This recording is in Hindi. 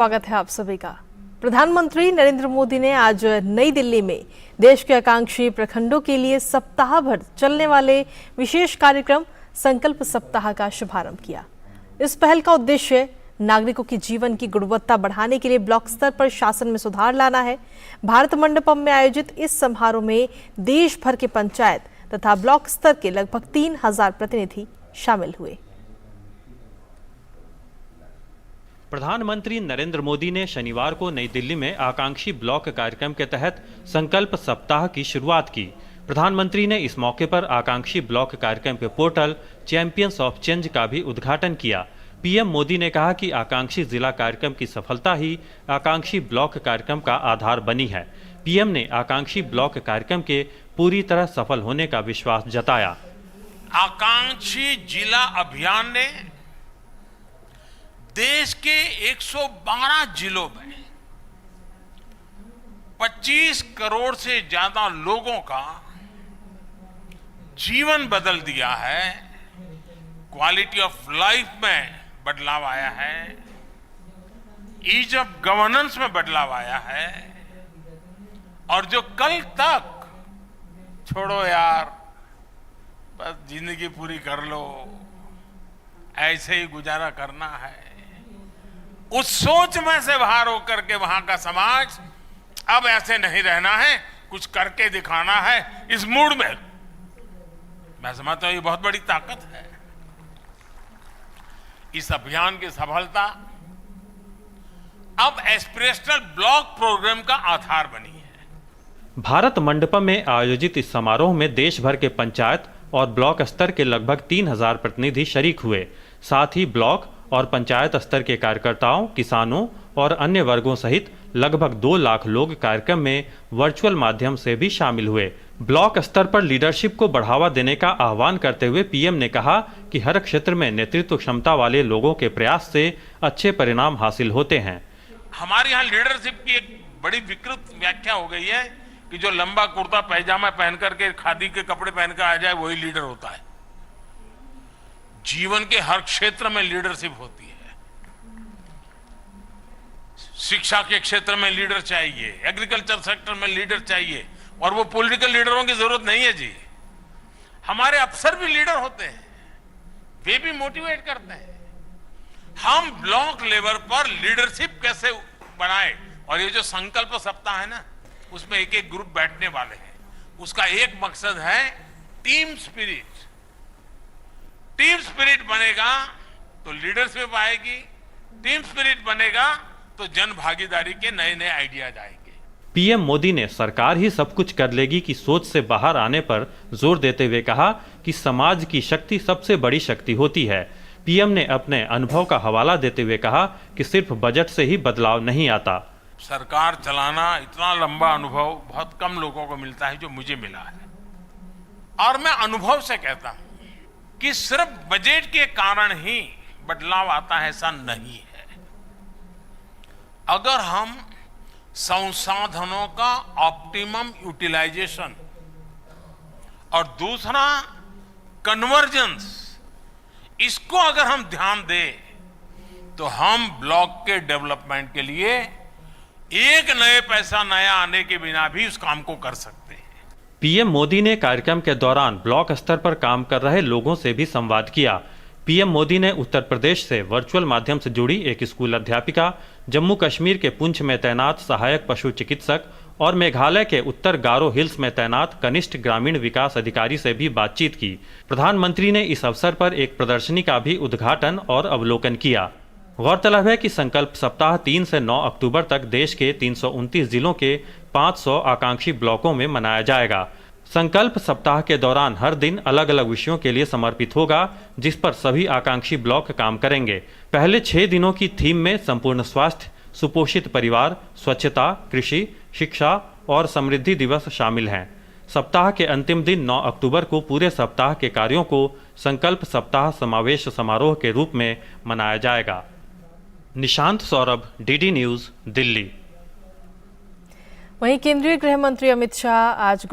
स्वागत है आप सभी का। प्रधानमंत्री नरेंद्र मोदी ने आज नई दिल्ली में देश के आकांक्षी प्रखंडों के लिए सप्ताह भर चलने वाले विशेष कार्यक्रम संकल्प सप्ताह का शुभारंभ किया। इस पहल का उद्देश्य नागरिकों की जीवन की गुणवत्ता बढ़ाने के लिए ब्लॉक स्तर पर शासन में सुधार लाना है। भारत मंडपम में आयोजित इस समारोह में देश भर के पंचायत तथा ब्लॉक स्तर के लगभग 3000 प्रतिनिधि शामिल हुए। प्रधानमंत्री नरेंद्र मोदी ने शनिवार को नई दिल्ली में आकांक्षी ब्लॉक कार्यक्रम के तहत संकल्प सप्ताह की शुरुआत की। प्रधानमंत्री ने इस मौके पर आकांक्षी ब्लॉक कार्यक्रम के पोर्टल चैंपियंस ऑफ चेंज का भी उद्घाटन किया। पीएम मोदी ने कहा कि आकांक्षी जिला कार्यक्रम की सफलता ही आकांक्षी ब्लॉक कार्यक्रम का आधार बनी है। पीएम ने आकांक्षी ब्लॉक कार्यक्रम के पूरी तरह सफल होने का विश्वास जताया। आकांक्षी जिला अभियान ने देश के 112 जिलों में 25 करोड़ से ज्यादा लोगों का जीवन बदल दिया है, क्वालिटी ऑफ लाइफ में बदलाव आया है, ईज ऑफ गवर्नेंस में बदलाव आया है। और जो कल तक छोड़ो यार बस जिंदगी पूरी कर लो, ऐसे ही गुजारा करना है, उस सोच में से बाहर होकर के वहां का समाज अब ऐसे नहीं रहना है, कुछ करके दिखाना है, इस मूड में मैं समझता हूं ये बहुत बड़ी ताकत है। इस अभियान की सफलता अब एस्पिरेशनल ब्लॉक प्रोग्राम का आधार बनी है। भारत मंडपम में आयोजित इस समारोह में देश भर के पंचायत और ब्लॉक स्तर के लगभग 3000 प्रतिनिधि शरीक हुए। साथ ही ब्लॉक और पंचायत स्तर के कार्यकर्ताओं, किसानों और अन्य वर्गों सहित लगभग 2 लाख लोग कार्यक्रम में वर्चुअल माध्यम से भी शामिल हुए। ब्लॉक स्तर पर लीडरशिप को बढ़ावा देने का आह्वान करते हुए पीएम ने कहा कि हर क्षेत्र में नेतृत्व क्षमता वाले लोगों के प्रयास से अच्छे परिणाम हासिल होते हैं। हमारे यहाँ लीडरशिप की एक बड़ी विकृत व्याख्या हो गई है कि जो लंबा कुर्ता पैजामा पहन करके खादी के कपड़े पहनकर आ जाए वही लीडर होता है। जीवन के हर क्षेत्र में लीडरशिप होती है। शिक्षा के क्षेत्र में लीडर चाहिए, एग्रीकल्चर सेक्टर में लीडर चाहिए, और वो पॉलिटिकल लीडरों की जरूरत नहीं है जी। हमारे अफसर भी लीडर होते हैं, वे भी मोटिवेट करते हैं। हम ब्लॉक लेवल पर लीडरशिप कैसे बनाए, और ये जो संकल्प सप्ताह है ना, उसमें एक एक ग्रुप बैठने वाले हैं। उसका एक मकसद है टीम स्पिरिट। टीम स्पिरिट बनेगा तो लीडरशिप आएगी, टीम स्पिरिट बनेगा तो जन भागीदारी के नए नए आइडियाज आएंगे। पीएम मोदी ने सरकार ही सब कुछ कर लेगी की सोच से बाहर आने पर जोर देते हुए कहा कि समाज की शक्ति सबसे बड़ी शक्ति होती है। पीएम ने अपने अनुभव का हवाला देते हुए कहा कि सिर्फ बजट से ही बदलाव नहीं आता। सरकार चलाना इतना लंबा अनुभव बहुत कम लोगों को मिलता है जो मुझे मिला है। और मैं अनुभव से कहता हूं कि सिर्फ बजट के कारण ही बदलाव आता है, ऐसा नहीं है। अगर हम संसाधनों का ऑप्टिमम यूटिलाइजेशन और दूसरा कन्वर्जेंस, इसको अगर हम ध्यान दें तो हम ब्लॉक के डेवलपमेंट के लिए एक नए पैसा नया आने के बिना भी उस काम को कर सकते हैं। पीएम मोदी ने कार्यक्रम के दौरान ब्लॉक स्तर पर काम कर रहे लोगों से भी संवाद किया। पीएम मोदी ने उत्तर प्रदेश से वर्चुअल माध्यम से जुड़ी एक स्कूल अध्यापिका, जम्मू कश्मीर के पुंछ में तैनात सहायक पशु चिकित्सक और मेघालय के उत्तर गारो हिल्स में तैनात कनिष्ठ ग्रामीण विकास अधिकारी से भी बातचीत की। प्रधानमंत्री ने इस अवसर पर एक प्रदर्शनी का भी उद्घाटन और अवलोकन किया। गौरतलब है कि संकल्प सप्ताह 3 से 9 अक्टूबर तक देश के 329 जिलों के 500 आकांक्षी ब्लॉकों में मनाया जाएगा। संकल्प सप्ताह के दौरान हर दिन अलग अलग विषयों के लिए समर्पित होगा, जिस पर सभी आकांक्षी ब्लॉक काम करेंगे। पहले 6 दिनों की थीम में संपूर्ण स्वास्थ्य, सुपोषित परिवार, स्वच्छता, कृषि, शिक्षा और समृद्धि दिवस शामिल हैं। सप्ताह के अंतिम दिन 9 अक्टूबर को पूरे सप्ताह के कार्यों को संकल्प सप्ताह समावेश समारोह के रूप में मनाया जाएगा। Nishant Saurabh, DD news, Delhi. वहीं केंद्रीय गृह मंत्री अमित शाह आज